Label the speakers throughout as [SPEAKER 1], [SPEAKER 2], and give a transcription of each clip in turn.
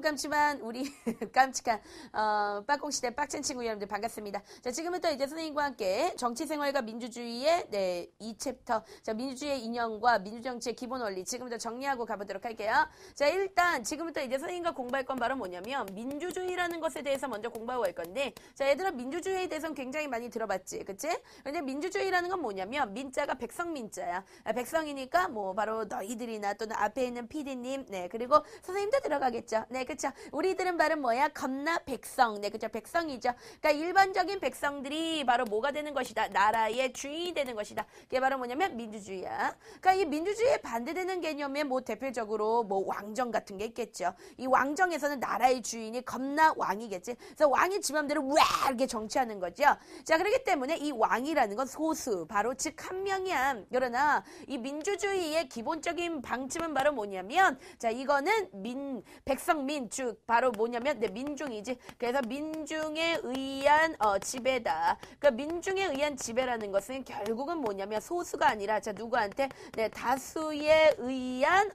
[SPEAKER 1] 깜찍한 우리 깜찍한 빠꽁시대 빡친 친구 여러분들 반갑습니다. 자, 지금부터 이제 선생님과 함께 정치생활과 민주주의의 2챕터 자, 민주주의의 인형과 민주정치의 기본 원리 지금부터 정리하고 가보도록 할게요. 자, 일단 지금부터 이제 선생님과 공부할 건 바로 뭐냐면 민주주의라는 것에 대해서 먼저 공부하고 갈 건데, 자, 얘들아 민주주의에 대해서는 굉장히 많이 들어봤지, 그치? 근데 민주주의라는 건 뭐냐면 민자가 백성민자야. 백성이니까 뭐 바로 너희들이나 또는 앞에 있는 PD님, 네, 그리고 선생님도 들어가겠죠. 네, 그쵸. 우리들은 바로 뭐야? 겁나 백성. 네, 그쵸. 백성이죠. 그러니까 일반적인 백성들이 바로 뭐가 되는 것이다? 나라의 주인이 되는 것이다. 그게 바로 뭐냐면 민주주의야. 그러니까 이 민주주의에 반대되는 개념에 뭐 대표적으로 뭐 왕정 같은 게 있겠죠. 이 왕정에서는 나라의 주인이 겁나 왕이겠지. 그래서 왕이 지 맘대로 와 이렇게 정치하는 거죠. 자, 그렇기 때문에 이 왕이라는 건 소수, 바로 즉 한 명이야. 그러나 이 민주주의의 기본적인 방침은 바로 뭐냐면, 자, 이거는 백성민, 즉 바로 뭐냐면 민중이지. 그래서 민중에 의한 지배다. 그러니까 민중에 의한 지배라는 것은 결국은 뭐냐면 소수가 아니라, 자, 누구한테 다수에 의한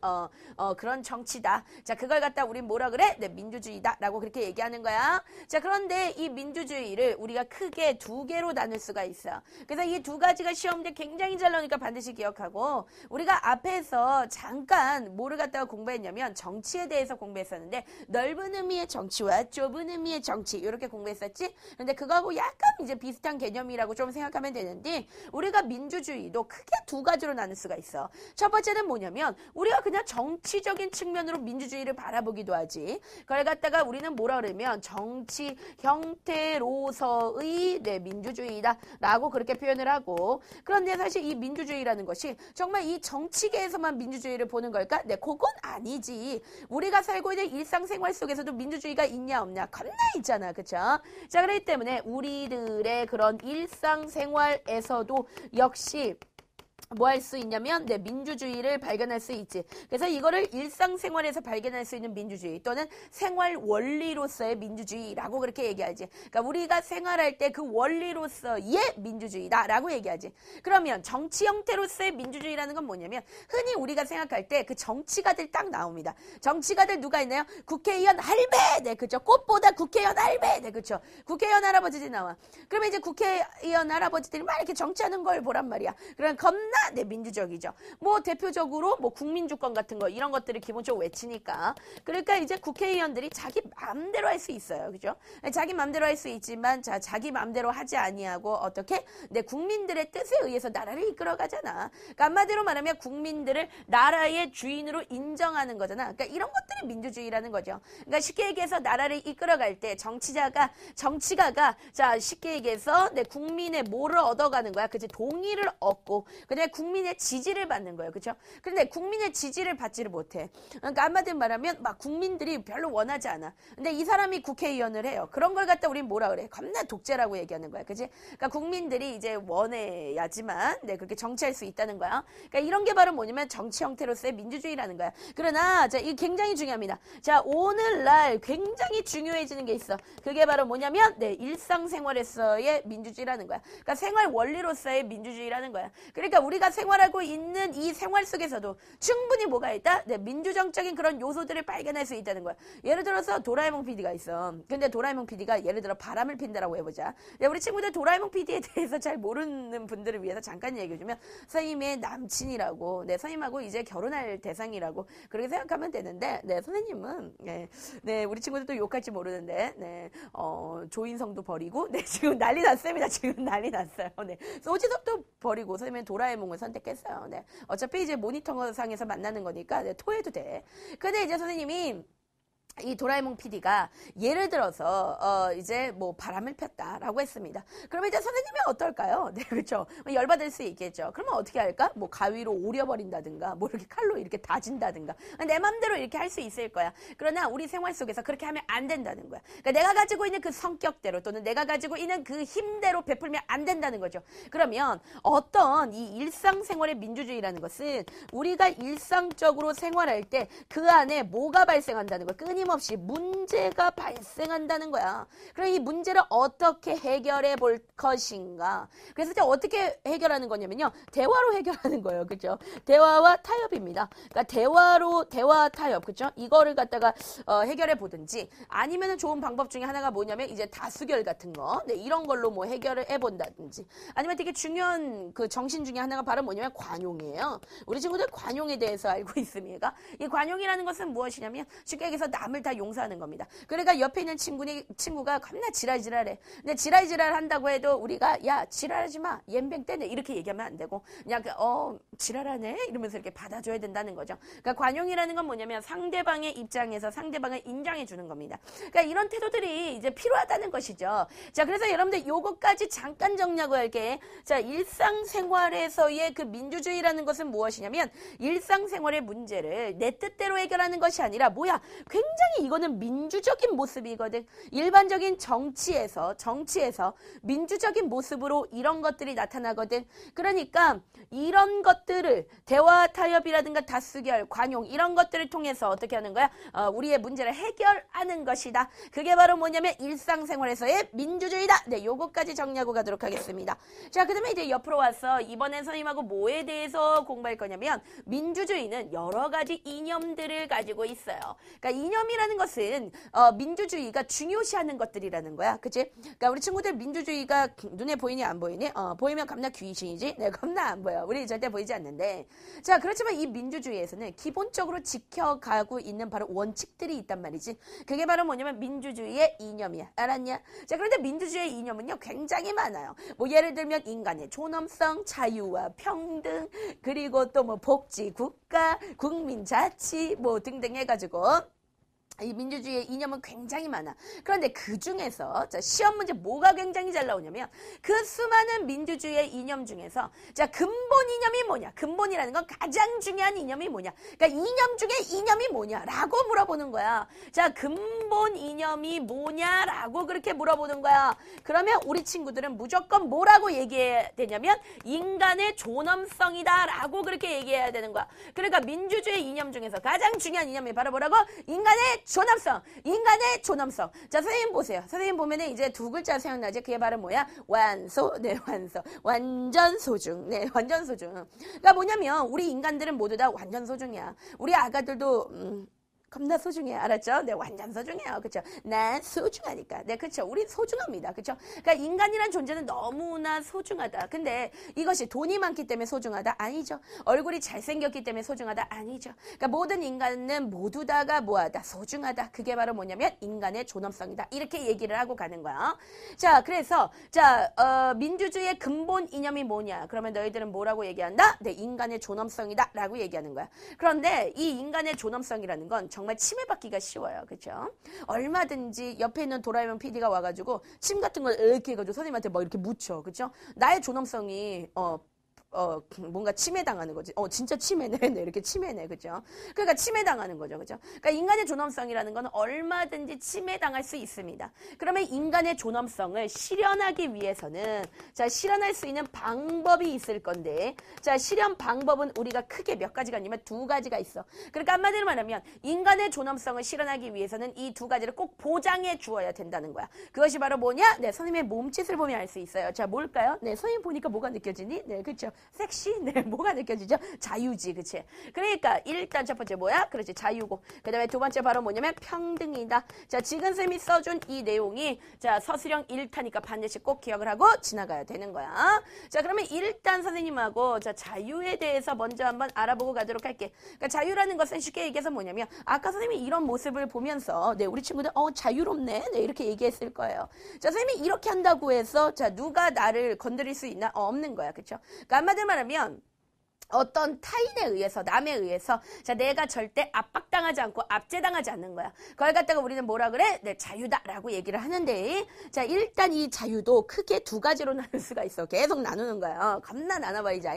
[SPEAKER 1] 그런 정치다. 자, 그걸 갖다 우린 뭐라 그래? 민주주의다라고 그렇게 얘기하는 거야. 자, 그런데 이 민주주의를 우리가 크게 두 개로 나눌 수가 있어. 그래서 이 두 가지가 시험 때 굉장히 잘 나오니까 반드시 기억하고, 우리가 앞에서 잠깐 뭐를 갖다가 공부했냐면 정치에 대해서 공부했었는데, 넓은 의미의 정치와 좁은 의미의 정치 이렇게 공부했었지. 근데 그거하고 약간 이제 비슷한 개념이라고 좀 생각하면 되는데, 우리가 민주주의도 크게 두 가지로 나눌 수가 있어. 첫 번째는 뭐냐면 우리가 그냥 정치적인 측면으로 민주주의를 바라보기도 하지. 그걸 갖다가 우리는 뭐라 그러면 정치 형태로서의 민주주의다라고 그렇게 표현을 하고, 그런데 사실 이 민주주의라는 것이 정말 이 정치계에서만 민주주의를 보는 걸까? 네, 그건 아니지. 우리가 살고 있는 일상생활 속에서도 민주주의가 있냐 없냐? 겁나 있잖아, 그쵸? 자, 그렇기 때문에 우리들의 그런 일상생활에서도 역시 뭐 할 수 있냐면 민주주의를 발견할 수 있지. 그래서 이거를 일상생활에서 발견할 수 있는 민주주의 또는 생활 원리로서의 민주주의라고 그렇게 얘기하지. 그러니까 우리가 생활할 때 그 원리로서의 민주주의다라고 얘기하지. 그러면 정치 형태로서의 민주주의라는 건 뭐냐면, 흔히 우리가 생각할 때 그 정치가들 딱 나옵니다. 정치가들 누가 있나요? 국회의원 할배, 네, 그죠. 꽃보다 국회의원 할배, 네, 그죠. 국회의원 할아버지들이 나와. 그러면 이제 국회의원 할아버지들이 막 이렇게 정치하는 걸 보란 말이야. 그럼 겁나 민주적이죠. 뭐 대표적으로 뭐 국민주권 같은 거 이런 것들을 기본적으로 외치니까. 그러니까 이제 국회의원들이 자기 마음대로 할 수 있어요. 그죠? 자기 마음대로 할 수 있지만, 자, 자기 마음대로 하지 아니하고 어떻게? 국민들의 뜻에 의해서 나라를 이끌어가잖아. 그러니까 한마디로 말하면 국민들을 나라의 주인으로 인정하는 거잖아. 그러니까 이런 것들이 민주주의라는 거죠. 그러니까 쉽게 얘기해서 나라를 이끌어갈 때 정치가가 자, 쉽게 얘기해서 국민의 뭐를 얻어가는 거야? 그치? 동의를 얻고 그다음에 국민의 지지를 받는 거예요. 그렇죠? 그런데 국민의 지지를 받지를 못해. 그러니까 한마디로 말하면 막 국민들이 별로 원하지 않아. 근데 이 사람이 국회의원을 해요. 그런 걸 갖다 우린 뭐라 그래? 겁나 독재라고 얘기하는 거야. 그치? 그러니까 국민들이 이제 원해야지만 그렇게 정치할 수 있다는 거야. 그러니까 이런 게 바로 뭐냐면 정치 형태로서의 민주주의라는 거야. 그러나 자, 이게 굉장히 중요합니다. 자, 오늘날 굉장히 중요해지는 게 있어. 그게 바로 뭐냐면 일상생활에서의 민주주의라는 거야. 그러니까 생활 원리로서의 민주주의라는 거야. 그러니까 우리가 생활하고 있는 이 생활 속에서도 충분히 뭐가 있다? 민주정적인 그런 요소들을 발견할 수 있다는 거야. 예를 들어서 도라에몽 PD가 있어. 근데 도라에몽 PD가 예를 들어 바람을 핀다라고 해보자. 우리 친구들 도라에몽 PD에 대해서 잘 모르는 분들을 위해서 잠깐 얘기해주면, 선생님의 남친이라고, 선생님하고 이제 결혼할 대상이라고 그렇게 생각하면 되는데, 선생님은 우리 친구들도 욕할지 모르는데 조인성도 버리고 지금 난리 났습니다. 지금 난리 났어요. 소지섭도 버리고 선생님은 도라에몽을 선택했어요. 네. 어차피 이제 모니터상에서 만나는 거니까 토해도 돼. 근데 이제 선생님이 이 도라에몽 PD가 예를 들어서 이제 뭐 바람을 폈다라고 했습니다. 그러면 이제 선생님이 어떨까요? 네, 그렇죠. 열받을 수 있겠죠. 그러면 어떻게 할까? 뭐 가위로 오려버린다든가, 뭐 이렇게 칼로 이렇게 다진다든가. 내 맘대로 이렇게 할 수 있을 거야. 그러나 우리 생활 속에서 그렇게 하면 안 된다는 거야. 그러니까 내가 가지고 있는 그 성격대로 또는 내가 가지고 있는 그 힘대로 베풀면 안 된다는 거죠. 그러면 어떤 이 일상생활의 민주주의라는 것은 우리가 일상적으로 생활할 때 그 안에 뭐가 발생한다는 거야. 끊임없이 문제가 발생한다는 거야. 그럼 이 문제를 어떻게 해결해 볼 것인가? 그래서 이제 어떻게 해결하는 거냐면요. 대화로 해결하는 거예요. 그죠? 대화와 타협입니다. 그러니까 대화 타협. 그죠? 이거를 갖다가 해결해 보든지 아니면은 좋은 방법 중에 하나가 뭐냐면 이제 다수결 같은 거. 네, 이런 걸로 뭐 해결을 해 본다든지. 아니면 되게 중요한 그 정신 중에 하나가 바로 뭐냐면 관용이에요. 우리 친구들 관용에 대해서 알고 있습니까? 이 관용이라는 것은 무엇이냐면 쉽게 얘기해서 남을 다 용서하는 겁니다. 그러니까 옆에 있는 친구가 겁나 지랄지랄해. 근데 지랄지랄 한다고 해도 우리가 야 지랄하지 마. 옌뱅 때네 이렇게 얘기하면 안 되고 그냥 지랄하네 이러면서 이렇게 받아줘야 된다는 거죠. 그러니까 관용이라는 건 뭐냐면 상대방의 입장에서 상대방을 인정해 주는 겁니다. 그러니까 이런 태도들이 이제 필요하다는 것이죠. 자, 그래서 여러분들 요거까지 잠깐 정리하고 할게. 자, 일상생활에서의 그 민주주의라는 것은 무엇이냐면 일상생활의 문제를 내 뜻대로 해결하는 것이 아니라 뭐야? 굉장히 이거는 민주적인 모습이거든. 일반적인 정치에서 민주적인 모습으로 이런 것들이 나타나거든. 그러니까 이런 것들을 대화 타협이라든가 다수결, 관용 이런 것들을 통해서 어떻게 하는 거야? 우리의 문제를 해결하는 것이다. 그게 바로 뭐냐면 일상생활에서의 민주주의다. 네, 요거까지 정리하고 가도록 하겠습니다. 자, 그 다음에 이제 옆으로 와서 이번엔 선생님하고 뭐에 대해서 공부할 거냐면 민주주의는 여러 가지 이념들을 가지고 있어요. 그러니까 이념이라는 것은 민주주의가 중요시하는 것들이라는 거야. 그치? 그러니까 우리 친구들 민주주의가 눈에 보이니 안 보이니? 보이면 겁나 귀신이지? 네, 겁나 안 보여. 우리 절대 보이지 않는데. 자, 그렇지만 이 민주주의에서는 기본적으로 지켜가고 있는 바로 원칙들이 있단 말이지. 그게 바로 뭐냐면 민주주의의 이념이야. 알았냐? 자, 그런데 민주주의의 이념은요, 굉장히 많아요. 뭐 예를 들면 인간의 존엄성, 자유와 평등, 그리고 또 뭐 복지, 국가, 국민 자치 뭐 등등 해가지고 이 민주주의의 이념은 굉장히 많아. 그런데 그 중에서 자, 시험 문제 뭐가 굉장히 잘 나오냐면 그 수많은 민주주의의 이념 중에서 자, 근본 이념이 뭐냐? 근본이라는 건 가장 중요한 이념이 뭐냐? 그러니까 이념 중에 이념이 뭐냐라고 물어보는 거야. 자, 근본 이념이 뭐냐라고 그렇게 물어보는 거야. 그러면 우리 친구들은 무조건 뭐라고 얘기해야 되냐면 인간의 존엄성이다라고 그렇게 얘기해야 되는 거야. 그러니까 민주주의 이념 중에서 가장 중요한 이념이 바로 뭐라고? 인간의 존엄성, 인간의 존엄성. 자, 선생님 보세요. 선생님 보면은 이제 두 글자 생각나지? 그게 바로 뭐야? 완소, 네, 완소. 완전 소중, 네, 완전 소중. 그러니까 뭐냐면 우리 인간들은 모두 다 완전 소중이야. 우리 아가들도 겁나 소중해. 알았죠? 네, 완전 소중해요. 그쵸? 난 소중하니까. 네, 그쵸? 우리 소중합니다. 그쵸? 그러니까 인간이란 존재는 너무나 소중하다. 근데 이것이 돈이 많기 때문에 소중하다? 아니죠. 얼굴이 잘생겼기 때문에 소중하다? 아니죠. 그러니까 모든 인간은 모두 다가 뭐하다? 소중하다. 그게 바로 뭐냐면 인간의 존엄성이다. 이렇게 얘기를 하고 가는 거야. 자, 그래서 민주주의의 근본 이념이 뭐냐? 그러면 너희들은 뭐라고 얘기한다? 네, 인간의 존엄성이다. 라고 얘기하는 거야. 그런데 이 인간의 존엄성이라는 건 정말 침해받기가 쉬워요. 그렇죠? 얼마든지 옆에 있는 도라에몽 PD가 와가지고 침 같은 걸 이렇게 해가지고 선생님한테 막 이렇게 묻혀. 그렇죠? 나의 존엄성이 뭔가 침해당하는 거지. 진짜 침해네. 네, 이렇게 침해네. 그죠? 그러니까 침해당하는 거죠. 그죠? 그러니까 인간의 존엄성이라는 건 얼마든지 침해당할 수 있습니다. 그러면 인간의 존엄성을 실현하기 위해서는 자, 실현할 수 있는 방법이 있을 건데 자, 실현 방법은 우리가 크게 몇 가지가 아니면 두 가지가 있어. 그러니까 한마디로 말하면 인간의 존엄성을 실현하기 위해서는 이 두 가지를 꼭 보장해 주어야 된다는 거야. 그것이 바로 뭐냐? 네, 선생님의 몸짓을 보면 알 수 있어요. 자, 뭘까요? 네, 선생님 보니까 뭐가 느껴지니? 네, 그렇죠. 섹시? 네, 뭐가 느껴지죠? 자유지, 그치? 그러니까 일단 첫 번째 뭐야? 그렇지, 자유고. 그 다음에 두 번째 바로 뭐냐면 평등이다. 자, 지금 쌤이 써준 이 내용이 자, 서술형 1타니까 반드시 꼭 기억을 하고 지나가야 되는 거야. 자, 그러면 일단 선생님하고 자, 자유에 대해서 먼저 한번 알아보고 가도록 할게. 그러니까 자유라는 것은 쉽게 얘기해서 뭐냐면 아까 선생님이 이런 모습을 보면서 네, 우리 친구들 자유롭네. 네, 이렇게 얘기했을 거예요. 자, 선생님이 이렇게 한다고 해서 자, 누가 나를 건드릴 수 있나? 없는 거야. 그쵸? 그러니까 한마디로 말하면 어떤 타인에 의해서 남에 의해서 자, 내가 절대 압박당하지 않고 압제당하지 않는 거야. 그걸 갖다가 우리는 뭐라 그래? 네, 자유다라고 얘기를 하는데 자, 일단 이 자유도 크게 두 가지로 나눌 수가 있어. 계속 나누는 거야. 겁나 나눠버리자.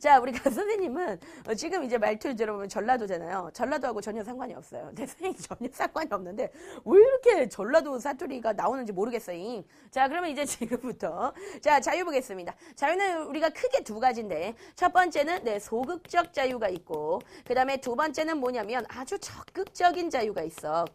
[SPEAKER 1] 자, 우리가 선생님은 지금 이제 말투를 들어보면 전라도잖아요. 전라도하고 전혀 상관이 없어요. 네, 선생님 전혀 상관이 없는데 왜 이렇게 전라도 사투리가 나오는지 모르겠어요. 자, 그러면 이제 지금부터 자, 자유 보겠습니다. 자유는 우리가 크게 두 가지인데 첫 번째는 네, 소극적 자유가 있고, 그 다음에 두 번째는 뭐냐면 아주 적극적인 자유가 있어.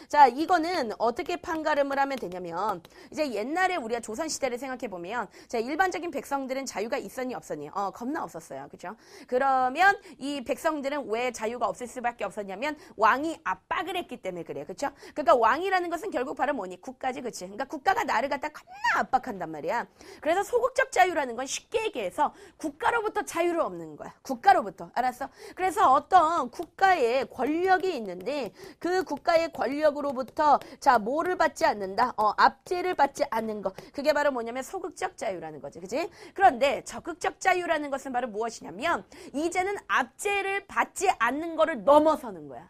[SPEAKER 1] 자, 이거는 어떻게 판가름을 하면 되냐면, 이제 옛날에 우리가 조선시대를 생각해보면, 자, 일반적인 백성들은 자유가 있었니 없었니? 겁나 없었어요. 그죠? 그러면 이 백성들은 왜 자유가 없을 수밖에 없었냐면, 왕이 압박을 했기 때문에 그래요. 그죠? 그러니까 왕이라는 것은 결국 바로 뭐니? 국가지, 그치? 그러니까 국가가 나를 갖다 겁나 압박한단 말이야. 그래서 소극적 자유라는 건 쉽게 얘기해서 국가로부터 자유를 얻는 거야. 국가로부터. 알았어? 그래서 어떤 국가의 권력이 있는데 그 국가의 권력으로부터 자, 뭐를 받지 않는다? 압제를 받지 않는 거. 그게 바로 뭐냐면 소극적 자유라는 거지. 그치? 그런데 적극적 자유라는 것은 바로 무엇이냐면 이제는 압제를 받지 않는 거를 넘어서는 거야.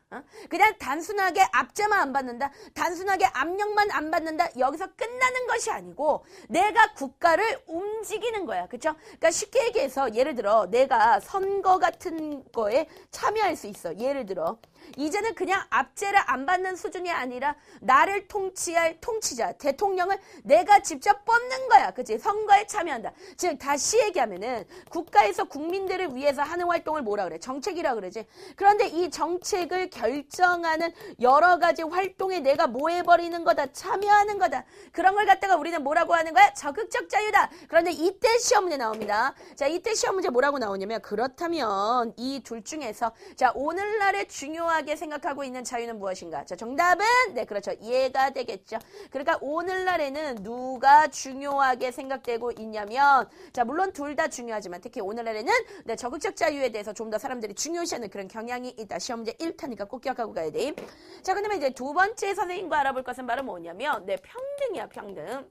[SPEAKER 1] 그냥 단순하게 압제만 안 받는다. 단순하게 압력만 안 받는다. 여기서 끝나는 것이 아니고 내가 국가를 움직이는 거야. 그쵸? 그러니까 쉽게 얘기해서 예를 들어 내가 선거 같은 거에 참여할 수 있어. 예를 들어 이제는 그냥 압제를 안 받는 수준이 아니라 나를 통치할 통치자, 대통령을 내가 직접 뽑는 거야. 그치? 선거에 참여한다. 즉 다시 얘기하면은 국가에서 국민들을 위해서 하는 활동을 뭐라 그래? 정책이라 그러지. 그런데 이 정책을 결정하는 여러 가지 활동에 내가 뭐 해버리는 거다. 참여하는 거다. 그런 걸 갖다가 우리는 뭐라고 하는 거야? 적극적 자유다. 그런데 이때 시험 문제 나옵니다. 자, 이때 시험 문제 뭐라고 나오냐면 그렇다면 이 둘 중에서 자, 오늘날의 중요하게 생각하고 있는 자유는 무엇인가? 자, 정답은 네, 그렇죠. 얘가 되겠죠. 그러니까 오늘날에는 누가 중요하게 생각되고 있냐면 자, 물론 둘 다 중요하지만 특히 오늘날에는 네, 적극적 자유에 대해서 좀 더 사람들이 중요시하는 그런 경향이 있다. 시험 문제 1타니까 꼭 기억하고 가야 돼. 자, 그다음에 이제 두 번째 선생님과 알아볼 것은 바로 뭐냐면 네, 평등이야, 평등.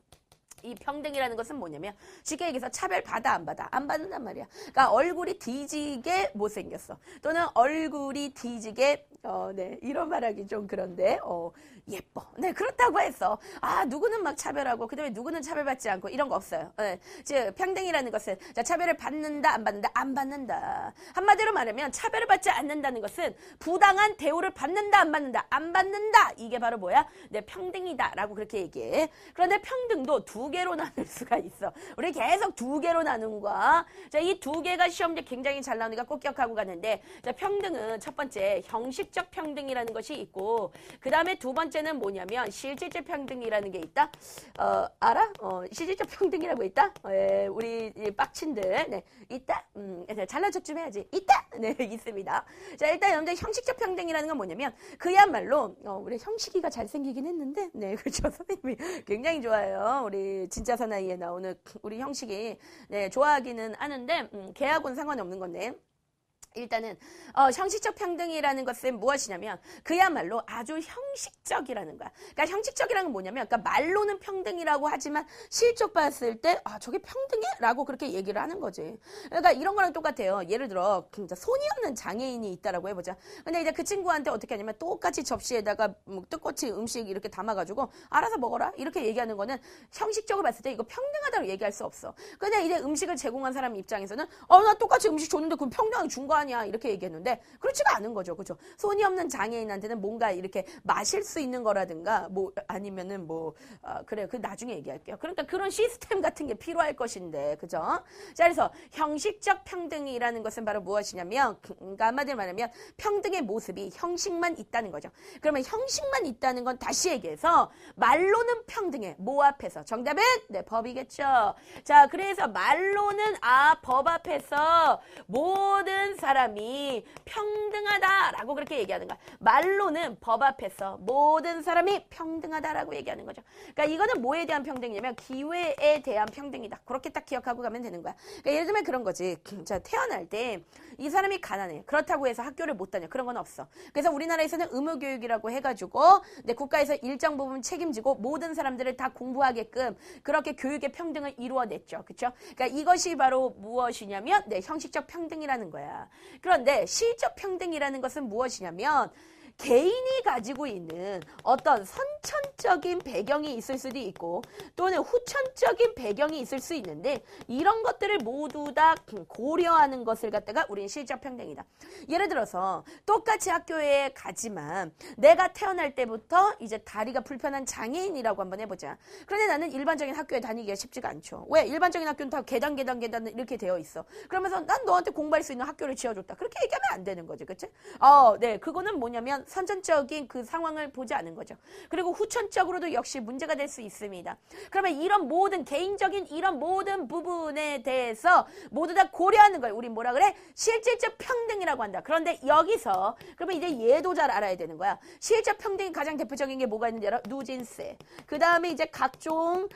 [SPEAKER 1] 이 평등이라는 것은 뭐냐면 쉽게 얘기해서 차별 받아 안 받아? 안 받는단 말이야. 그러니까 얼굴이 뒤지게 못생겼어. 또는 얼굴이 뒤지게 네, 이런 말하기 좀 그런데 예뻐. 네, 그렇다고 해서 누구는 막 차별하고 그다음에 누구는 차별받지 않고 이런 거 없어요. 네, 즉 평등이라는 것은 자, 차별을 받는다 안 받는다? 안 받는다. 한마디로 말하면 차별을 받지 않는다는 것은 부당한 대우를 받는다 안 받는다? 안 받는다. 이게 바로 뭐야? 네, 평등이다라고 그렇게 얘기해. 그런데 평등도 두 개로 나눌 수가 있어. 우리 계속 두 개로 나눈 거야. 자, 이 두 개가 시험 문제 굉장히 잘 나오니까 꼭 기억하고 가는데 자, 평등은 첫 번째 형식적 평등이라는 것이 있고 그 다음에 두 번째는 뭐냐면 실질적 평등이라는 게 있다. 알아? 실질적 평등이라고 있다? 우리 빡친들 네, 있다? 잘난 척 좀 해야지. 있다? 네, 있습니다. 자, 일단 여러분들 형식적 평등이라는 건 뭐냐면 그야말로 우리 형식이가 잘생기긴 했는데 네, 그렇죠. 선생님이 굉장히 좋아요. 우리 진짜 사나이에 나오는 우리 형식이 네, 좋아하기는 하는데 걔하고는 상관이 없는 건데 일단은 형식적 평등이라는 것은 무엇이냐면 그야말로 아주 형식적이라는 거야. 그러니까 형식적이라는 건 뭐냐면 그러니까 말로는 평등이라고 하지만 실적 봤을 때 저게 평등해? 라고 그렇게 얘기를 하는 거지. 그러니까 이런 거랑 똑같아요. 예를 들어 손이 없는 장애인이 있다라고 해보자. 근데 이제 그 친구한테 어떻게 하냐면 똑같이 접시에다가 뜻꽃이 음식 이렇게 담아가지고 알아서 먹어라 이렇게 얘기하는 거는 형식적으로 봤을 때 이거 평등하다고 얘기할 수 없어. 근데 이제 음식을 제공한 사람 입장에서는 나 똑같이 음식 줬는데 그럼 평등하게 준 거 아니야 이렇게 얘기했는데 그렇지가 않은 거죠. 그죠? 손이 없는 장애인한테는 뭔가 이렇게 마실 수 있는 거라든가 뭐 아니면은 그래 그 나중에 얘기할게요. 그러니까 그런 시스템 같은 게 필요할 것인데 그죠? 자, 그래서 형식적 평등이라는 것은 바로 무엇이냐면 그러니까 한마디로 말하면 평등의 모습이 형식만 있다는 거죠. 그러면 형식만 있다는 건 다시 얘기해서 말로는 평등해. 뭐 앞에서? 정답은 네, 법이겠죠. 자, 그래서 말로는 법 앞에서 모든 사람이 평등하다라고 그렇게 얘기하는 거야. 말로는 법 앞에서 모든 사람이 평등하다라고 얘기하는 거죠. 그러니까 이거는 뭐에 대한 평등이냐면 기회에 대한 평등이다. 그렇게 딱 기억하고 가면 되는 거야. 그러니까 예를 들면 그런 거지. 자, 태어날 때 이 사람이 가난해. 그렇다고 해서 학교를 못 다녀. 그런 건 없어. 그래서 우리나라에서는 의무교육이라고 해가지고 국가에서 일정 부분 책임지고 모든 사람들을 다 공부하게끔 그렇게 교육의 평등을 이루어냈죠. 그렇죠? 그러니까 이것이 바로 무엇이냐면 형식적 평등이라는 거야. 그런데 실적 평등이라는 것은 무엇이냐면 개인이 가지고 있는 어떤 선천적인 배경이 있을 수도 있고 또는 후천적인 배경이 있을 수 있는데 이런 것들을 모두 다 고려하는 것을 갖다가 우리는 실질적 평등이다. 예를 들어서 똑같이 학교에 가지만 내가 태어날 때부터 이제 다리가 불편한 장애인이라고 한번 해보자. 그런데 나는 일반적인 학교에 다니기가 쉽지가 않죠. 왜? 일반적인 학교는 다 계단 이렇게 되어 있어. 그러면서 난 너한테 공부할 수 있는 학교를 지어줬다. 그렇게 얘기하면 안 되는 거지. 그치? 네. 그거는 뭐냐면 선천적인 그 상황을 보지 않은 거죠. 그리고 후천적으로도 역시 문제가 될 수 있습니다. 그러면 이런 모든 개인적인 이런 모든 부분에 대해서 모두 다 고려하는 거예요. 우리 뭐라 그래? 실질적 평등이라고 한다. 그런데 여기서 그러면 이제 얘도 잘 알아야 되는 거야. 실질적 평등이 가장 대표적인 게 뭐가 있는지 알아? 누진세. 그 다음에 이제 각종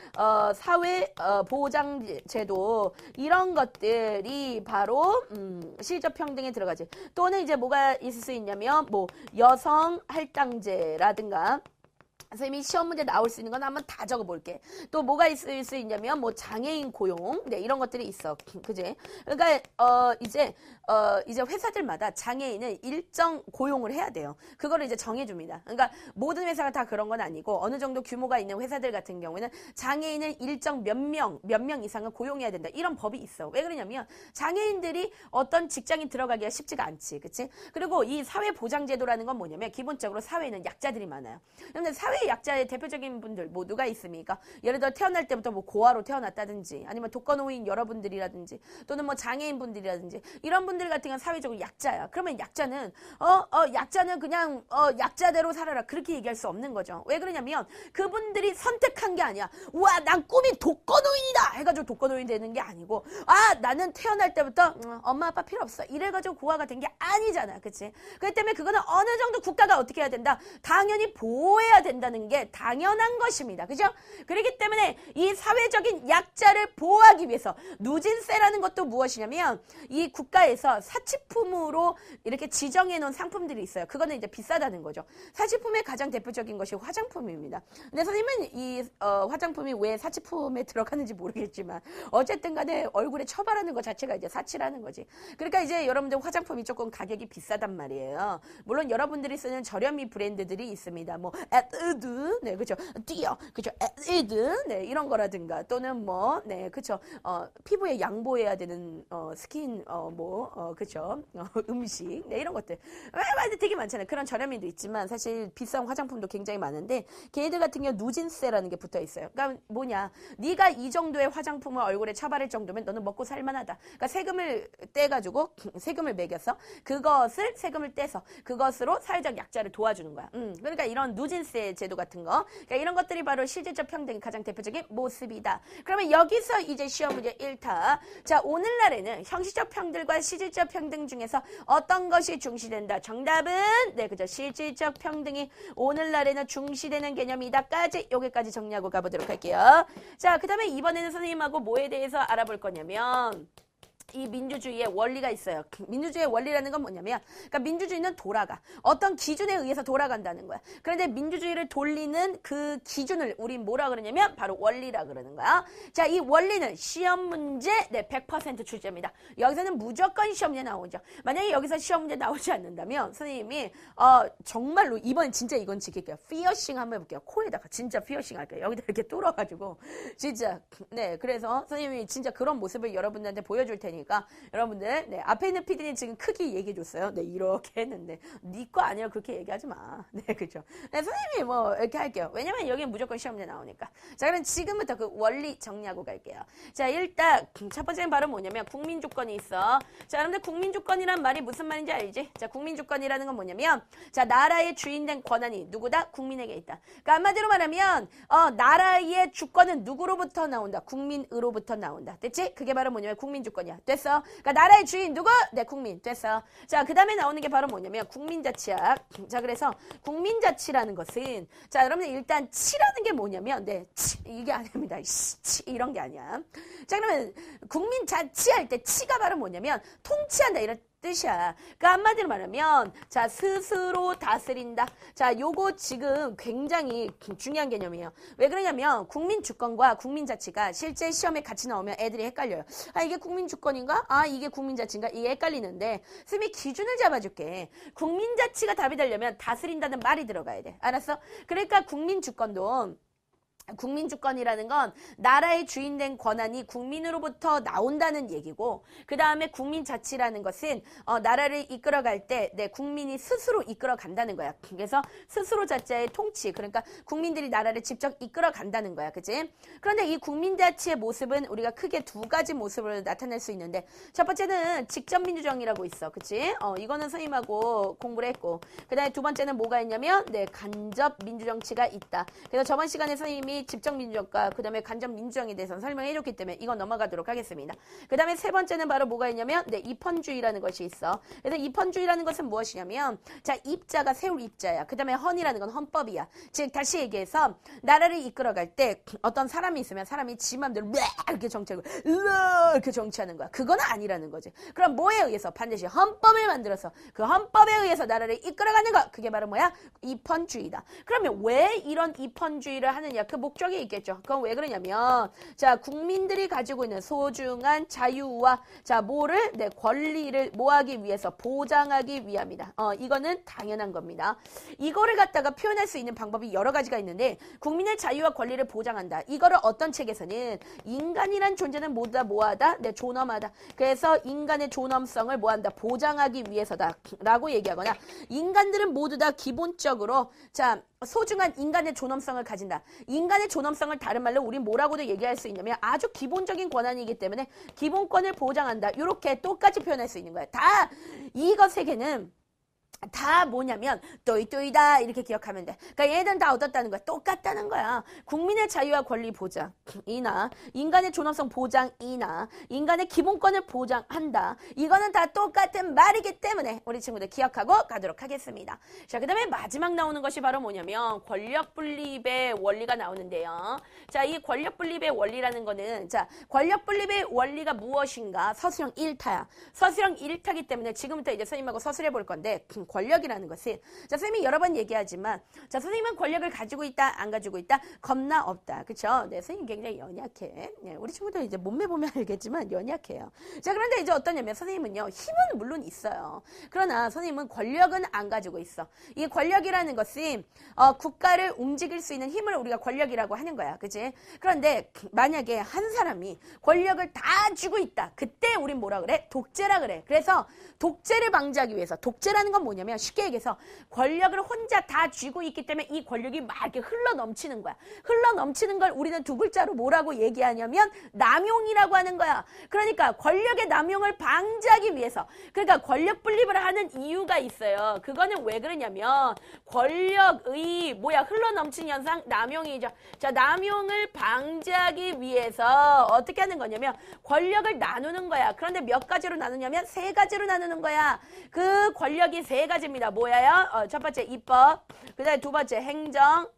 [SPEAKER 1] 사회 보장 제도 이런 것들이 바로 실질적 평등에 들어가지. 또는 이제 뭐가 있을 수 있냐면 뭐 여성 할당제라든가 선생님이 시험 문제 나올 수 있는 건 한번 다 적어볼게. 또 뭐가 있을 수 있냐면 뭐 장애인 고용, 네 이런 것들이 있어, 그지? 그러니까 이제 회사들마다 장애인을 일정 고용을 해야 돼요. 그거를 이제 정해줍니다. 그러니까 모든 회사가 다 그런 건 아니고 어느 정도 규모가 있는 회사들 같은 경우에는 장애인을 일정 몇 명 이상은 고용해야 된다. 이런 법이 있어. 왜 그러냐면 장애인들이 어떤 직장에 들어가기가 쉽지가 않지, 그치? 그리고 이 사회보장제도라는 건 뭐냐면 기본적으로 사회에는 약자들이 많아요. 그런데 사회 약자의 대표적인 분들 뭐 누가 있습니까? 예를 들어 태어날 때부터 뭐 고아로 태어났다든지 아니면 독거노인 여러분들이라든지 또는 뭐 장애인 분들이라든지 이런 분들 같은 경우는 사회적으로 약자야. 그러면 약자는 약자는 그냥 약자대로 살아라 그렇게 얘기할 수 없는 거죠. 왜 그러냐면 그분들이 선택한 게 아니야. 우와 난 꿈이 독거노인이다 해가지고 독거노인 되는 게 아니고 나는 태어날 때부터 엄마 아빠 필요 없어 이래가지고 고아가 된 게 아니잖아. 그치? 그렇기 때문에 그거는 어느 정도 국가가 어떻게 해야 된다? 당연히 보호해야 된다는 게 당연한 것입니다. 그죠? 그렇기 때문에 이 사회적인 약자를 보호하기 위해서 누진세라는 것도 무엇이냐면 이 국가에서 사치품으로 이렇게 지정해 놓은 상품들이 있어요. 그거는 이제 비싸다는 거죠. 사치품의 가장 대표적인 것이 화장품입니다. 근데 선생님은 이 화장품이 왜 사치품에 들어가는지 모르겠지만 어쨌든 간에 얼굴에 처바르는 것 자체가 이제 사치라는 거지. 그러니까 이제 여러분들 화장품이 조금 가격이 비싸단 말이에요. 물론 여러분들이 쓰는 저렴이 브랜드들이 있습니다. 뭐 에드, 네, 그죠? 띠어, 그죠? 에드, 네, 이런 거라든가 또는 뭐, 네, 그죠? 피부에 양보해야 되는 스킨, 그죠? 음식, 네, 이런 것들. 되게 많잖아요. 그런 저렴이도 있지만 사실 비싼 화장품도 굉장히 많은데 걔네들 같은 경우 누진세라는 게 붙어 있어요. 그러니까 뭐냐? 네가 이 정도의 화장품을 얼굴에 처바를 정도면 너는 먹고 살만하다. 그러니까 세금을 떼가지고 세금을 매겨서 그것을 세금을 떼서 그것으로 사회적 약자를 도와주는 거야. 그러니까 이런 누진세 제도 같은 거, 그러니까 이런 것들이 바로 실질적 평등의 가장 대표적인 모습이다. 그러면 여기서 이제 시험 문제 1타. 자, 오늘날에는 형식적 평등과 실질적 평등 중에서 어떤 것이 중시된다? 정답은 네, 그죠? 실질적 평등이 오늘날에는 중시되는 개념이다까지 여기까지 정리하고 가보도록 할게요. 자, 그 다음에 이번에는 선생님하고 뭐에 대해서 알아볼 거냐면 이 민주주의의 원리가 있어요. 민주주의의 원리라는 건 뭐냐면 그러니까 민주주의는 돌아가. 어떤 기준에 의해서 돌아간다는 거야. 그런데 민주주의를 돌리는 그 기준을 우린 뭐라 그러냐면 바로 원리라 그러는 거야. 자, 이 원리는 시험 문제 네, 100% 출제입니다. 여기서는 무조건 시험 문제 나오죠. 만약에 여기서 시험 문제 나오지 않는다면 선생님이 정말로 이번엔 진짜 이건 지킬게요. 피어싱 한번 해볼게요. 코에다가 진짜 피어싱 할게요. 여기다 이렇게 뚫어가지고 진짜 네, 그래서 선생님이 진짜 그런 모습을 여러분들한테 보여줄 테니까 여러분들 네, 앞에 있는 PD는 지금 크게 얘기해줬어요. 네, 이렇게 했는데 네 거 아니라 그렇게 얘기하지 마. 네, 그죠? 네, 선생님이 뭐 이렇게 할게요. 왜냐면 여기는 무조건 시험 문제 나오니까. 자, 그럼 지금부터 그 원리 정리하고 갈게요. 자, 일단 첫 번째는 바로 뭐냐면 국민주권이 있어. 자, 여러분들 국민주권이란 말이 무슨 말인지 알지? 자, 국민주권이라는 건 뭐냐면 자, 나라의 주인된 권한이 누구다? 국민에게 있다. 그러니까 한마디로 말하면 나라의 주권은 누구로부터 나온다? 국민으로부터 나온다. 됐지? 그게 바로 뭐냐면 국민주권이야. 됐어? 그러니까 나라의 주인 누구? 네, 국민. 됐어. 자, 그 다음에 나오는 게 바로 뭐냐면 국민자치야. 자, 그래서 국민자치라는 것은 자, 여러분들 일단 치라는 게 뭐냐면 네, 치, 이게 아닙니다. 치, 이런 게 아니야. 자, 그러면 국민자치할 때 치가 바로 뭐냐면 통치한다 이런 뜻이야. 그러니까 한마디로 말하면 자 스스로 다스린다. 자 요거 지금 굉장히 중요한 개념이에요. 왜 그러냐면 국민주권과 국민자치가 실제 시험에 같이 나오면 애들이 헷갈려요. 아 이게 국민주권인가? 아 이게 국민자치인가? 이게 헷갈리는데 쌤이 기준을 잡아줄게. 국민자치가 답이 되려면 다스린다는 말이 들어가야 돼. 알았어? 그러니까 국민주권도 국민주권이라는 건 나라의 주인된 권한이 국민으로부터 나온다는 얘기고 그 다음에 국민자치라는 것은 나라를 이끌어갈 때 국민이 스스로 이끌어간다는 거야. 그래서 스스로 자체의 통치 그러니까 국민들이 나라를 직접 이끌어간다는 거야. 그치? 그런데 이 국민자치의 모습은 우리가 크게 두 가지 모습으로 나타낼 수 있는데 첫 번째는 직접민주정이라고 있어. 그치? 이거는 선생님하고 공부를 했고 그 다음에 두 번째는 뭐가 있냐면 간접민주정치가 있다. 그래서 저번 시간에 선생님이 직접민주정과 그 다음에 간접민주정에 대해서 설명해 줬기 때문에 이건 넘어가도록 하겠습니다. 그 다음에 세 번째는 바로 뭐가 있냐면 입헌주의라는 것이 있어. 그래서 입헌주의라는 것은 무엇이냐면 자 입자가 세울 입자야. 그 다음에 헌이라는 건 헌법이야. 즉 다시 얘기해서 나라를 이끌어갈 때 어떤 사람이 있으면 사람이 지 맘대로 이렇게 정치하고 이렇게 정치하는 거야. 그건 아니라는 거지. 그럼 뭐에 의해서? 반드시 헌법을 만들어서 그 헌법에 의해서 나라를 이끌어가는 것. 그게 바로 뭐야? 입헌주의다. 그러면 왜 이런 입헌주의를 하느냐? 그 목적이 있겠죠. 그건 왜 그러냐면 자 국민들이 가지고 있는 소중한 자유와 자 뭐를 권리를 뭐하기 위해서 보장하기 위함이다. 이거는 당연한 겁니다. 이거를 갖다가 표현할 수 있는 방법이 여러 가지가 있는데 국민의 자유와 권리를 보장한다. 이거를 어떤 책에서는 인간이란 존재는 모두 다 뭐하다? 존엄하다. 그래서 인간의 존엄성을 뭐한다? 보장하기 위해서다. 라고 얘기하거나 인간들은 모두 다 기본적으로 자 소중한 인간의 존엄성을 가진다. 인간의 존엄성을 다른 말로 우린 뭐라고도 얘기할 수 있냐면 아주 기본적인 권한이기 때문에 기본권을 보장한다. 이렇게 똑같이 표현할 수 있는 거야. 다 이거 세 개는 다 뭐냐면 또이또이다 이렇게 기억하면 돼. 그러니까 얘네들은 다 얻었다는 거야. 똑같다는 거야. 국민의 자유와 권리 보장이나 인간의 존엄성 보장이나 인간의 기본권을 보장한다. 이거는 다 똑같은 말이기 때문에 우리 친구들 기억하고 가도록 하겠습니다. 자, 그 다음에 마지막 나오는 것이 바로 뭐냐면 권력 분립의 원리가 나오는데요. 자, 이 권력 분립의 원리라는 거는 자 권력 분립의 원리가 무엇인가? 서술형 1타야. 서술형 1타기 때문에 지금부터 이제 선생님하고 서술해 볼 건데 권력이라는 것은 자 선생님이 여러 번 얘기하지만 자 선생님은 권력을 가지고 있다 안 가지고 있다 겁나 없다 그쵸? 네 선생님 굉장히 연약해. 네, 우리 친구들 이제 몸매 보면 알겠지만 연약해요. 자 그런데 이제 어떠냐면 선생님은요 힘은 물론 있어요. 그러나 선생님은 권력은 안 가지고 있어. 이 권력이라는 것은 국가를 움직일 수 있는 힘을 우리가 권력이라고 하는 거야. 그치? 그런데 만약에 한 사람이 권력을 다 쥐고 있다. 그때 우린 뭐라 그래? 독재라 그래. 그래서 독재를 방지하기 위해서 독재라는 건 뭐냐면 쉽게 얘기해서 권력을 혼자 다 쥐고 있기 때문에 이 권력이 막 이렇게 흘러 넘치는 거야. 흘러 넘치는 걸 우리는 두 글자로 뭐라고 얘기하냐면 남용이라고 하는 거야. 그러니까 권력의 남용을 방지하기 위해서 그러니까 권력 분립을 하는 이유가 있어요. 그거는 왜 그러냐면 권력의 흘러 넘치는 현상 남용이죠. 자 남용을 방지하기 위해서 어떻게 하는 거냐면 권력을 나누는 거야. 그런데 몇 가지로 나누냐면 세 가지로 나누는 거야. 그 권력이 세 가지입니다. 뭐예요? 첫 번째 입법, 그 다음에 두 번째 행정,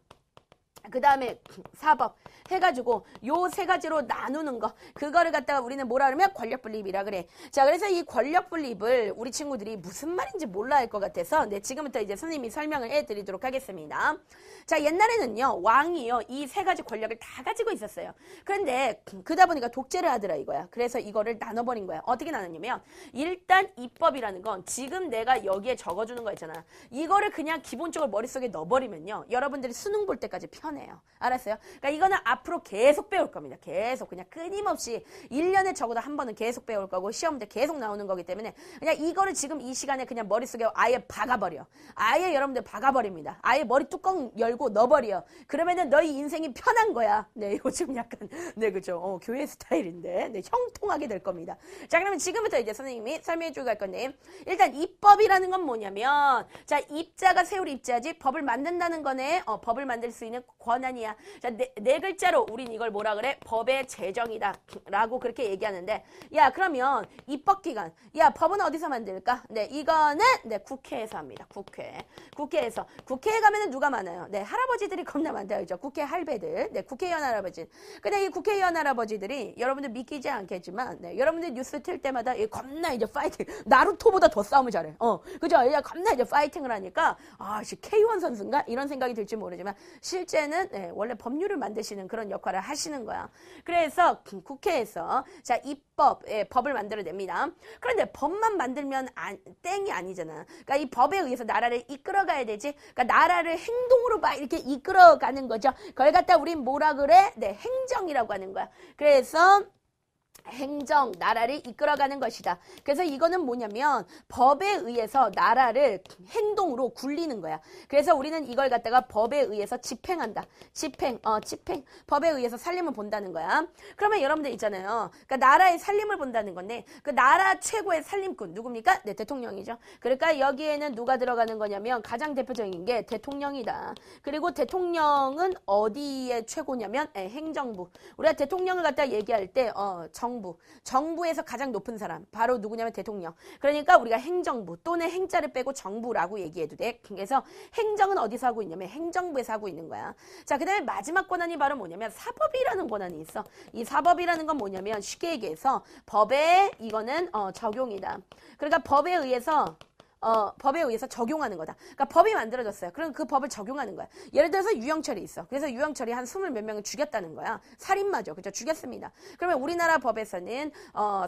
[SPEAKER 1] 그 다음에 사법 해가지고 요 세 가지로 나누는 거 그거를 갖다가 우리는 뭐라 그러면 권력분립이라 그래. 자 그래서 이 권력분립을 우리 친구들이 무슨 말인지 몰라 할 것 같아서 지금부터 이제 선생님이 설명을 해드리도록 하겠습니다. 자 옛날에는요 왕이요 이 세 가지 권력을 다 가지고 있었어요. 그런데 그러다 보니까 독재를 하더라 이거야. 그래서 이거를 나눠버린 거야. 어떻게 나눴냐면 일단 입법이라는 건 지금 내가 여기에 적어주는 거 있잖아. 이거를 그냥 기본적으로 머릿속에 넣어버리면요 여러분들이 수능 볼 때까지 편해요. 알았어요? 그러니까 이거는 앞으로 계속 배울 겁니다. 계속 그냥 끊임없이 1년에 적어도 한 번은 계속 배울 거고 시험 때 계속 나오는 거기 때문에 그냥 이거를 지금 이 시간에 그냥 머릿속에 아예 박아버려. 아예 여러분들 박아버립니다. 아예 머리 뚜껑 열고 넣어버려. 그러면은 너희 인생이 편한 거야. 네 요즘 약간 네 그죠. 교회 스타일인데 네 형통하게 될 겁니다. 자 그러면 지금부터 이제 선생님이 설명해 주고 갈 건데 일단 입법이라는 건 뭐냐면 자 입자가 세울 입자지 법을 만든다는 거네. 법을 만들 수 있는 권한이야. 자, 네 글자로 우린 이걸 뭐라 그래? 법의 제정이다 라고 그렇게 얘기하는데, 야 그러면 입법기관, 야 법은 어디서 만들까? 네, 이거는 네 국회에서 합니다. 국회에서. 국회에 가면은 누가 많아요? 네, 할아버지들이 겁나 많다 그죠? 국회 할배들, 네, 국회의원 할아버지. 근데 이 국회의원 할아버지들이 여러분들 믿기지 않겠지만, 네, 여러분들 뉴스 틀 때마다 겁나 이제 파이팅, 나루토보다 더 싸움을 잘해. 그죠? 야, 겁나 이제 파이팅을 하니까 K1 선수인가? 이런 생각이 들지 모르지만 실제는 네, 원래 법률을 만드시는 그런 역할을 하시는 거야. 그래서 국회에서 자 입법, 법을 만들어냅니다. 그런데 법만 만들면 땡이 아니잖아. 그러니까 이 법에 의해서 나라를 이끌어가야 되지. 그러니까 나라를 행동으로 막 이렇게 이끌어가는 거죠. 그걸 갖다 우린 뭐라 그래? 네, 행정이라고 하는 거야. 그래서 행정, 나라를 이끌어가는 것이다. 그래서 이거는 뭐냐면 법에 의해서 나라를 행동으로 굴리는 거야. 그래서 우리는 이걸 갖다가 법에 의해서 집행한다. 집행. 법에 의해서 살림을 본다는 거야. 그러면 여러분들 있잖아요. 그러니까 나라의 살림을 본다는 건데 그 나라 최고의 살림꾼 누굽니까? 네, 대통령이죠. 그러니까 여기에는 누가 들어가는 거냐면 가장 대표적인 게 대통령이다. 그리고 대통령은 어디에 최고냐면 행정부. 우리가 대통령을 갖다 얘기할 때 정부에서 가장 높은 사람 바로 누구냐면 대통령. 그러니까 우리가 행정부 또는 행자를 빼고 정부라고 얘기해도 돼. 그래서 행정은 어디서 하고 있냐면 행정부에서 하고 있는 거야. 자, 그 다음에 마지막 권한이 바로 뭐냐면 사법이라는 권한이 있어. 이 사법이라는 건 뭐냐면 쉽게 얘기해서 법에 이거는 적용이다. 그러니까 법에 의해서 적용하는 거다. 그러니까 법이 만들어졌어요. 그럼 그 법을 적용하는 거야. 예를 들어서 유영철이 있어. 그래서 유영철이 한 20 몇 명을 죽였다는 거야. 살인마죠. 그죠? 죽였습니다. 그러면 우리나라 법에서는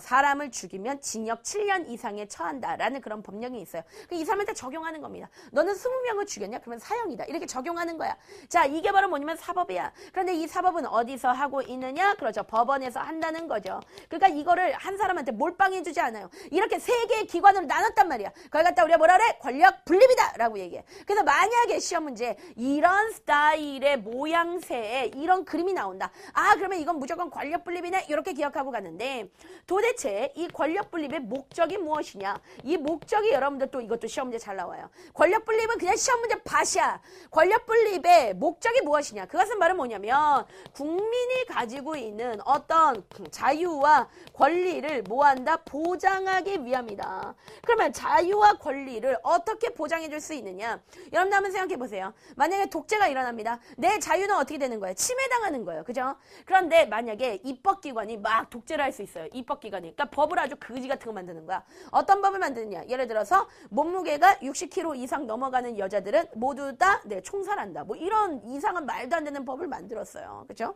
[SPEAKER 1] 사람을 죽이면 징역 7년 이상에 처한다라는 그런 법령이 있어요. 이 사람한테 적용하는 겁니다. 너는 20명을 죽였냐? 그러면 사형이다. 이렇게 적용하는 거야. 자, 이게 바로 뭐냐면 사법이야. 그런데 이 사법은 어디서 하고 있느냐? 그렇죠. 법원에서 한다는 거죠. 그러니까 이거를 한 사람한테 몰빵해주지 않아요. 이렇게 세 개의 기관으로 나눴단 말이야. 그걸 갖다 우리가 뭐라 그래? 권력 분립이다 라고 얘기해. 그래서 만약에 시험 문제 이런 스타일의 모양새에 이런 그림이 나온다. 그러면 이건 무조건 권력 분립이네 이렇게 기억하고 가는데 도대체 이 권력 분립의 목적이 무엇이냐? 이 목적이 여러분들 또 이것도 시험 문제 잘 나와요. 권력 분립은 그냥 시험 문제 밭이야. 권력 분립의 목적이 무엇이냐? 그것은 바로 뭐냐면 국민이 가지고 있는 어떤 자유와 권리를 뭐한다? 보장하기 위함이다. 그러면 자유와 권리를 어떻게 보장해 줄 수 있느냐? 여러분들 한번 생각해 보세요. 만약에 독재가 일어납니다. 내 자유는 어떻게 되는 거예요? 침해당하는 거예요. 그죠? 그런데 만약에 입법기관이 막 독재를 할 수 있어요. 입법기관이. 그러니까 법을 아주 그지 같은 거 만드는 거야. 어떤 법을 만드느냐? 예를 들어서 몸무게가 60kg 이상 넘어가는 여자들은 모두 다 총살한다. 뭐 이런 이상한 말도 안 되는 법을 만들었어요. 그죠?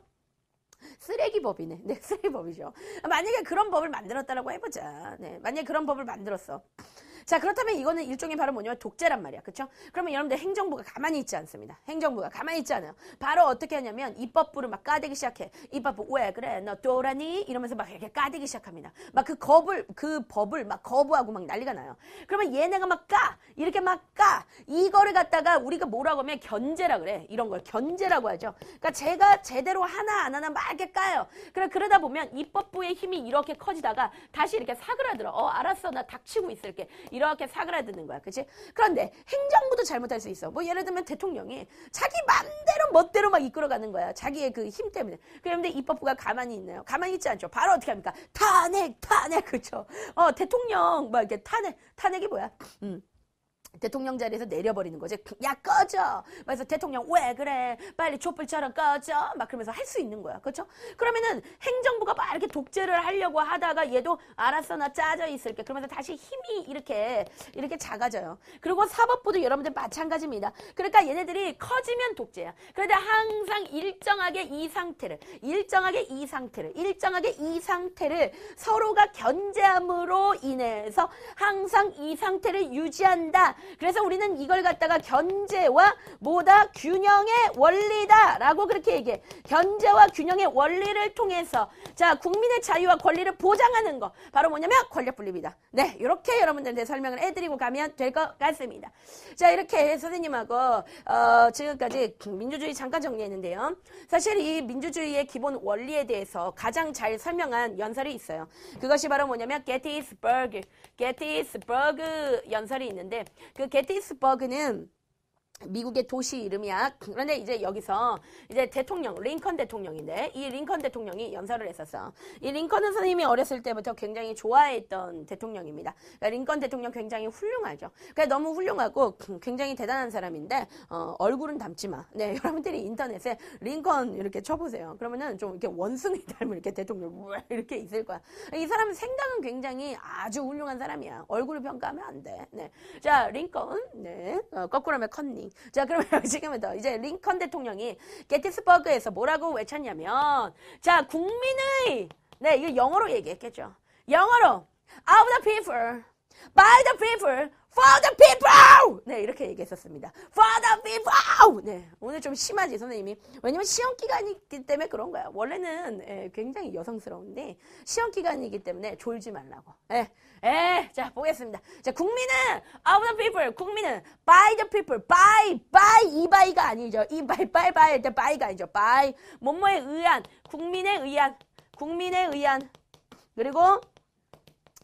[SPEAKER 1] 쓰레기법이네. 네, 쓰레기법이죠. 만약에 그런 법을 만들었다라고 해보자. 네, 만약에 그런 법을 만들었어. 자, 그렇다면 이거는 일종의 바로 뭐냐면 독재란 말이야. 그쵸? 그러면 여러분들 행정부가 가만히 있지 않습니다. 행정부가 가만히 있지 않아요. 바로 어떻게 하냐면 입법부를 막 까대기 시작해. 입법부 왜 그래? 너 또라니? 이러면서 막 이렇게 까대기 시작합니다. 막 그 법을 막 거부하고 막 난리가 나요. 그러면 얘네가 막 이렇게 막 이거를 갖다가 우리가 뭐라고 하면 견제라 그래. 이런 걸 견제라고 하죠. 그러니까 제가 제대로 하나 안 하나 막 이렇게 까요. 그러다 보면 입법부의 힘이 이렇게 커지다가 다시 이렇게 사그라들어. 알았어. 나 닥치고 있을게. 이렇게 사그라드는 거야. 그치? 그런데 행정부도 잘못할 수 있어. 뭐 예를 들면 대통령이 자기 맘대로 멋대로 막 이끌어가는 거야. 자기의 그 힘 때문에. 그런데 입법부가 가만히 있나요? 가만히 있지 않죠. 바로 어떻게 합니까? 탄핵. 그쵸? 대통령 막 이렇게 탄핵이 뭐야? 대통령 자리에서 내려버리는 거지. 야 꺼져. 그래서 대통령 왜 그래? 빨리 촛불처럼 꺼져. 막 그러면서 할 수 있는 거야. 그렇죠? 그러면은 행정부가 막 이렇게 독재를 하려고 하다가 얘도 알았어 나 짜져 있을게. 그러면서 다시 힘이 이렇게 작아져요. 그리고 사법부도 여러분들 마찬가지입니다. 그러니까 얘네들이 커지면 독재야. 그런데 항상 일정하게 이 상태를 서로가 견제함으로 인해서 항상 이 상태를 유지한다. 그래서 우리는 이걸 갖다가 견제와 균형의 원리다라고 그렇게 얘기해. 견제와 균형의 원리를 통해서 자 국민의 자유와 권리를 보장하는 거 바로 뭐냐면 권력 분립이다. 네, 이렇게 여러분들한테 설명을 해드리고 가면 될 것 같습니다. 자, 이렇게 선생님하고 지금까지 민주주의 잠깐 정리했는데요. 사실 이 민주주의의 기본 원리에 대해서 가장 잘 설명한 연설이 있어요. 그것이 바로 뭐냐면 게티스버그 연설이 있는데 그 게티스버그는 미국의 도시 이름이야. 그런데 이제 여기서 이제 대통령, 링컨 대통령인데 이 링컨 대통령이 연설을 했었어. 이 링컨은 선생님이 어렸을 때부터 굉장히 좋아했던 대통령입니다. 그러니까 링컨 대통령 굉장히 훌륭하죠. 그러니까 너무 훌륭하고 굉장히 대단한 사람인데 얼굴은 닮지 마. 네, 여러분들이 인터넷에 링컨 이렇게 쳐보세요. 그러면은 좀 이렇게 원숭이 닮은 이렇게 대통령 이렇게 있을 거야. 이 사람은 생각은 굉장히 아주 훌륭한 사람이야. 얼굴을 평가하면 안 돼. 네, 자 링컨, 네, 거꾸로 하면 컨닝. 자, 그러면 지금부터 이제 링컨 대통령이 게티스버그에서 뭐라고 외쳤냐면, 자, 국민의, 네, 이거 영어로 얘기했겠죠. 영어로, of the people, by the people, for the people! 네, 이렇게 얘기했었습니다. for the people! 네, 오늘 좀 심하지, 선생님이. 왜냐면 시험 기간이기 때문에 그런 거야. 원래는 굉장히 여성스러운데, 시험 기간이기 때문에 졸지 말라고. 자, 보겠습니다. 자, 국민은, of the people, 국민은, by the people, by, 이 by가 아니죠. 이 by 할 때 by가 아니죠. by, 뭐뭐에 의한, 국민에 의한, 그리고,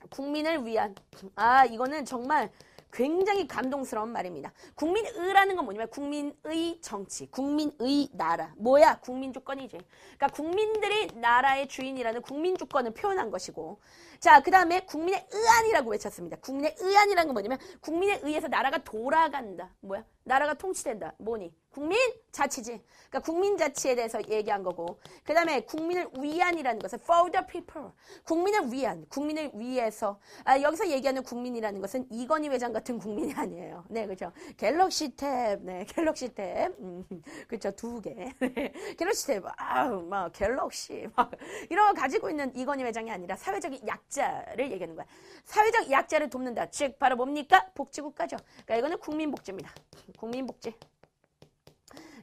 [SPEAKER 1] 국민을 위한. 아, 이거는 정말 굉장히 감동스러운 말입니다. 국민의라는 건 뭐냐면 국민의 정치, 국민의 나라. 뭐야? 국민주권이지. 그러니까 국민들이 나라의 주인이라는 국민주권을 표현한 것이고, 자, 그 다음에 국민의 의안이라고 외쳤습니다. 국민의 의안이라는 건 뭐냐면 국민에 의해서 나라가 돌아간다. 뭐야? 나라가 통치된다. 뭐니? 국민 자치지. 그러니까 국민 자치에 대해서 얘기한 거고, 그 다음에 국민을 위한이라는 것은 for the people. 국민을 위한, 국민을 위해서. 여기서 얘기하는 국민이라는 것은 이건희 회장 같은 국민이 아니에요. 네, 그렇죠. 갤럭시 탭, 네, 갤럭시 탭, 그렇죠. 2개. 네, 갤럭시 탭, 막 갤럭시, 막 이런 거 가지고 있는 이건희 회장이 아니라 사회적인 약자를 얘기하는 거야. 사회적 약자를 돕는다. 즉 바로 뭡니까? 복지국가죠. 그러니까 이거는 국민복지입니다. 국민복지.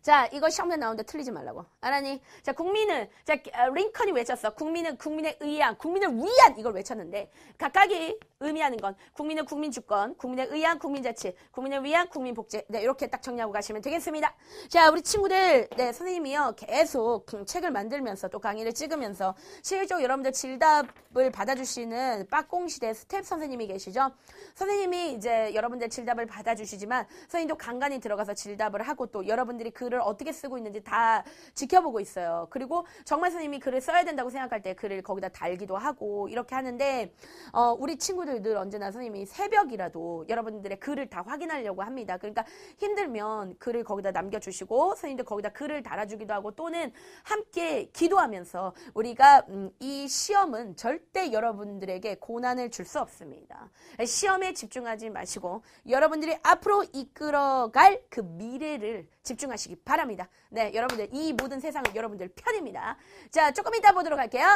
[SPEAKER 1] 자, 이거 시험에 나오는데 틀리지 말라고. 알았니? 자, 국민은, 자, 링컨이 외쳤어. 국민은 국민에 의한, 국민을 위한 이걸 외쳤는데 각각이 의미하는 건 국민은 국민주권, 국민에 의한 국민자치, 국민을 위한 국민복지. 네, 이렇게 딱 정리하고 가시면 되겠습니다. 자, 우리 친구들, 네, 선생님이요 계속 책을 만들면서 또 강의를 찍으면서 실제로 여러분들 질답을 받아주시는 빠꽁시대 스텝 선생님이 계시죠? 선생님이 이제 여러분들 질답을 받아주시지만 선생님도 간간히 들어가서 질답을 하고 또 여러분들이 글을 어떻게 쓰고 있는지 다 지켜보고 있어요. 그리고 정말 선생님이 글을 써야 된다고 생각할 때 글을 거기다 달기도 하고 이렇게 하는데 우리 친구들 늘 언제나 선생님이 새벽이라도 여러분들의 글을 다 확인하려고 합니다. 그러니까 힘들면 글을 거기다 남겨주시고 선생님들 거기다 글을 달아주기도 하고 또는 함께 기도하면서 우리가 이 시험은 절대 여러분들에게 고난을 줄 수 없습니다. 시험에 집중하지 마시고 여러분들이 앞으로 이끌어갈 그 미래를 집중하시기 바랍니다. 네, 여러분들 이 모든 세상은 여러분들 편입니다. 자, 조금 이따 보도록 할게요.